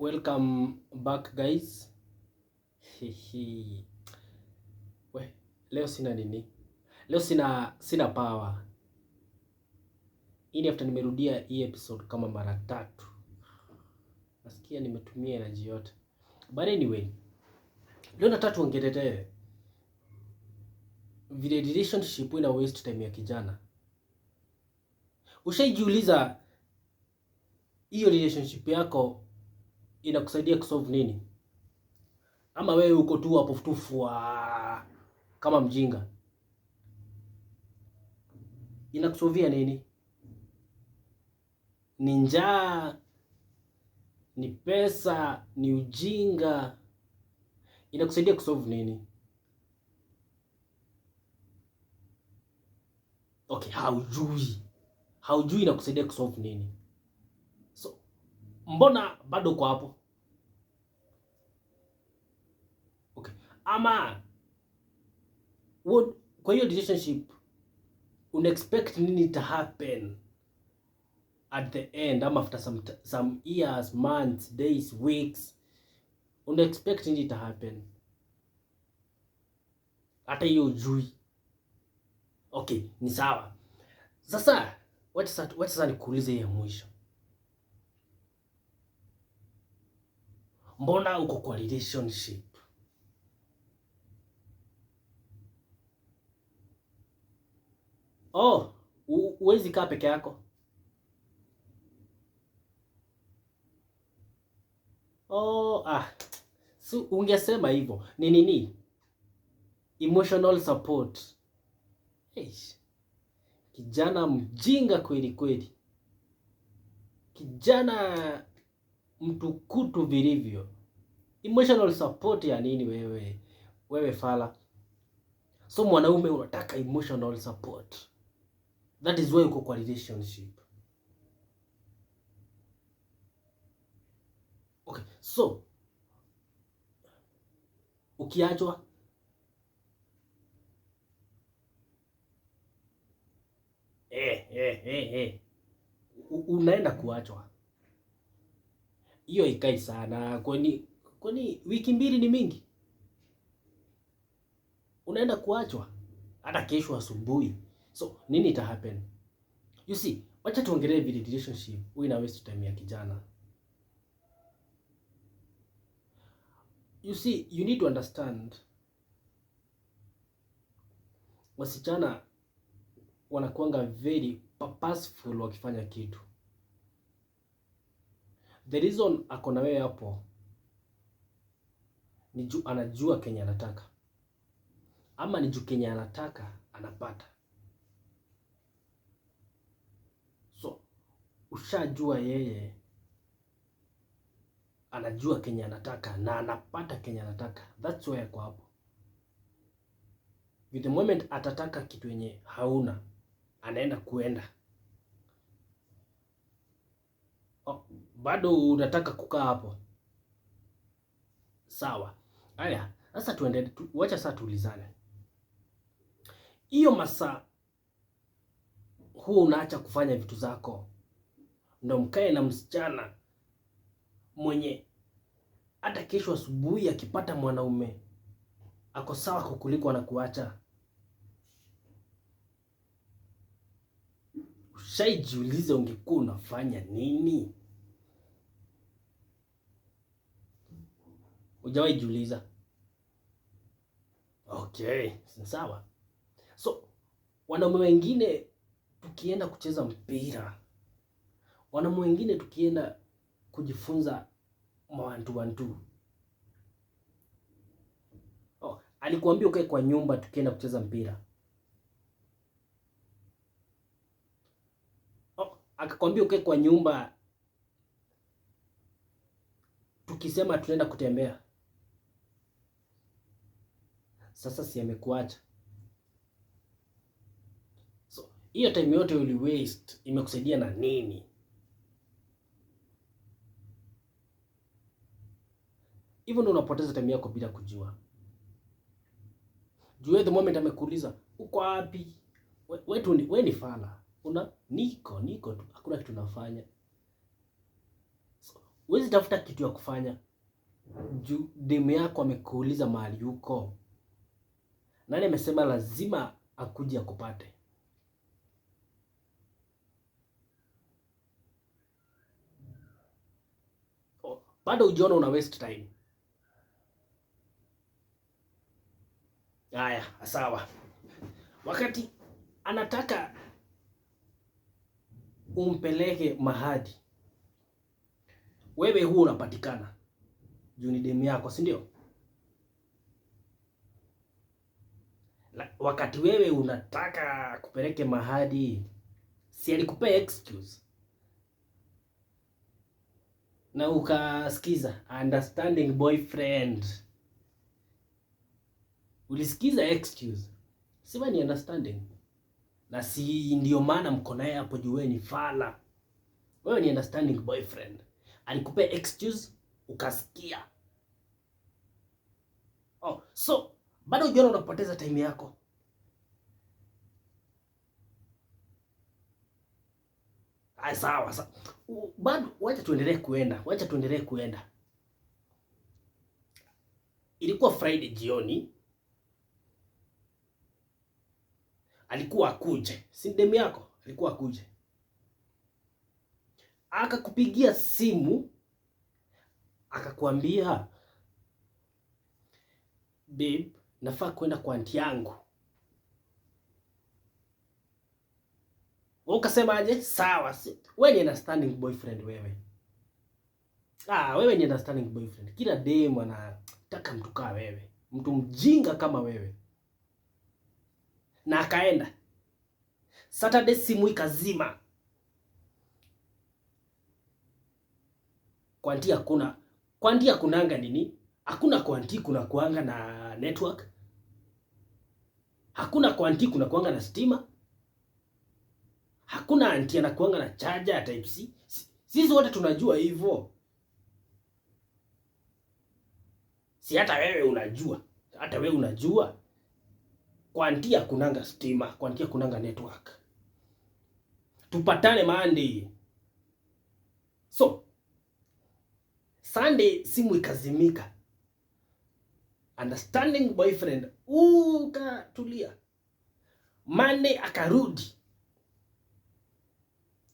Welcome back guys. Hihi. Leo sina nini? Leo sina power. Hii after nimerudia hii episode kama mara 3. Nasikia nimetumia energy yote. But anyway, leo nataka tuongelee vile relationship ina waste time ya kijana. Ushaijiuliza hiyo relationship yako inakusaidia kusolve nini? Ama wewe uko tu hapo futufua kama mjinga? Inakusovia nini? Ni njaa, ni pesa, ni ujinga? Inakusaidia kusolve nini? Okay, haujui inakusaidia kusolve nini? So mbona bado uko hapo? Okay, ama kwa hiyo relationship una expect nini to happen at the end, ama after some years, months, days, weeks? Una expect nini to happen? Hata hiyo ujui. Okay, ni sawa. Sasa wacha nikuulize hiyo mwisho. Mbona uko kwa relationship? Huwezi kaa peke yako? Si ungesema hivyo. Ni nini? Emotional support. Kijana mjinga kweli kweli. Kijana mtukutu vilivyo. Emotional support ya nini wewe? Wewe fala. So mwanaume unataka emotional support. That is why uko kwa relationship. Okay, so ukiachwa unaenda kuachwa, hiyo ikai sana. Kwani wiki 2 ni mingi? Unaenda kuachwa hata kesho asubuhi. So nini ita happen? You see, wacha tuongelee vile relationship ina waste time ya kijana. You see, you need to understand, wasichana wanakuanga very purposeful wakifanya kitu. The reason ako na wewe hapo ni juu anajua Kenya anataka, ama ni juu Kenya anataka anapata. So ushajua yeye anajua Kenya anataka na anapata Kenya anataka. That's why ako hapo. With the moment atataka kitu yenye hauna, anaenda kuenda. Bado unataka kukaa hapo? Sawa. Haya, sasa tuende, wacha sasa tuulizane. Hiyo masaa huo unaacha kufanya vitu zako ndo mkae na msichana mwenye hata kesho asubuhi akipata mwanaume ako sawa kukuliko anakuacha? Ushaijiuliza ungekuwa unafanya nini? Hujawahi jiuliza? Okay, sawa. So wanaume wengine tukienda kucheza mpira, wanaume wengine tukienda kujifunza mawantu, alikuambia ukae kwa nyumba tukienda kucheza mpira? Akakwambia ukae kwa nyumba tukisema tunaenda kutembea? Sasa si amekuacha? So hiyo time yote uli waste imekusaidia na nini? Hivyo ndo unapoteza time yako bila kujua. Juu the moment amekuuliza uko wapi, wewe ni fala. Niko tu, hakuna kitu nafanya. So, Huwezi tafuta kitu ya kufanya juu demu yako amekuuliza mahali yuko. Nani amesema lazima akuje akupate? Bado ujiona una waste time. Haya, sawa. Wakati anataka umpeleke mahali, wewe huo unapatikana juu ni demu yako, si ndio? Wakati wewe unataka kupeleke mahali, si alikupea excuse na ukasikiza understanding boyfriend? Ulisikiza excuse, sema ni understanding, na si ndio maana mko naye hapo juu wewe ni fala. Wewe ni understanding boyfriend, alikupea excuse ukasikia. Oh, so bado ujiona unapoteza time yako. Ay, sawa. Bado wacha tuendelee kuenda. Ilikuwa Friday jioni, alikuwa akuje, si demu yako alikuwa akuje, akakupigia simu akakwambia, babe, nafaa kwenda kwa aunti yangu. Ukasema aje? Sawa. Wewe ni understanding boyfriend wewe. Wewe ni understanding boyfriend. Kila demu anataka mtu kama wewe, mtu mjinga kama wewe. Na akaenda Saturday, simu ikazima. Kwanti hakuna. Kwanti hakunanga nini? Hakuna kwanti kuna kuanga na network. Hakuna kwanti kuna kuanga na stima. Hakuna anti anakuanga na charger ya type C. Sisi wote tunajua hivyo. Si hata wewe unajua. Hata wewe unajua. Kwanti hakunanga stima, kwanti hakunanga network. Tupatane Monday. So Sunday simu ikazimika. Understanding boyfriend ukatulia. Monday akarudi,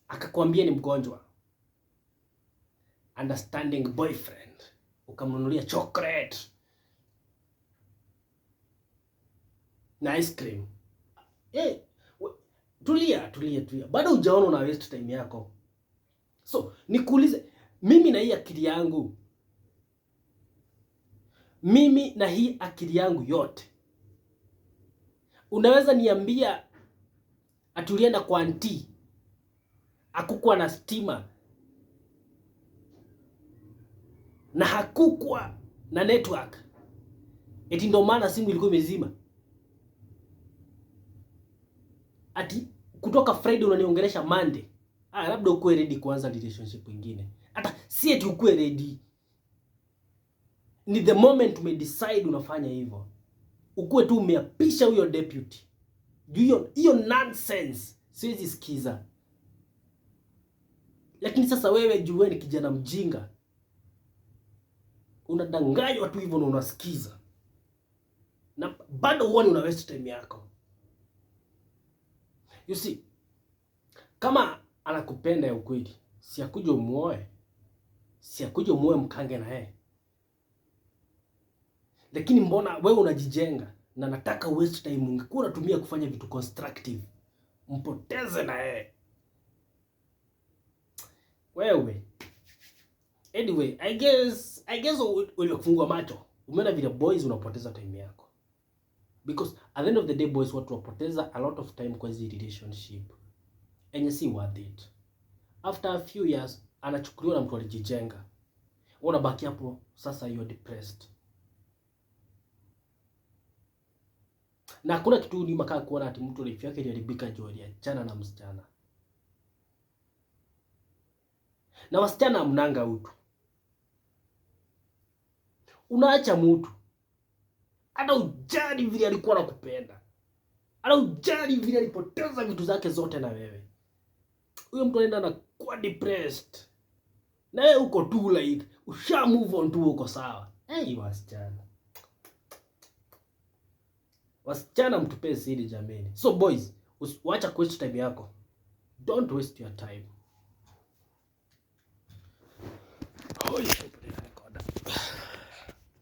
akakwambia ni mgonjwa. Understanding boyfriend ukamnunulia chocolate na ice cream. Tulia. Bado hujaona una waste time yako. So nikuulize, mimi na hii akili yangu yote, unaweza niambia atulienda kwa auntie, hakukuwa na stima na hakukuwa na network, eti ndio maana simu ilikuwa imezima? Ati kutoka Friday unaniongelesha Monday? Labda ukuwe ready kuanza relationship nyingine. Hata si eti ukuwe ready, ni the moment umedecide unafanya hivyo, ukuwe tu umeapisha huyo deputy. Hiyo nonsense siwezi sikiza. Lakini sasa wewe juu wewe ni kijana mjinga, unadanganywa tu hivyo na unasikiza, na bado huoni una waste time yako. You see, kama anakupenda ya ukweli, si akuje umuoe, mkange na yeye. Lakini mbona wewe unajijenga na nataka waste time, ungekuwa unatumia kufanya vitu constructive, mpoteze na yeye wewe. Anyway, I guess ulikufungua macho, umeona vile boys unapoteza time yako. Because at the end of the day boys, watu wapoteza a lot of time kwa hizi relationship enye si worth it. After a few years anachukuliwa na mtu alijijenga, unabaki hapo sasa you are depressed. Na hakuna kitu ni makaa kuona ati mtu life yake iliharibika juu aliachana na msichana. Na wasichana mnanga utu, unaacha mtu hata ujali vile alikuwa anakupenda, hata ujali vile alipoteza vitu zake zote na wewe, huyo mtu anaenda na kuwa depressed. na wewe uko tu like usha move on tu, uko sawa. Hey, wasichana mtupe siri jameni. So boys, wacha waste time yako, don't waste your time.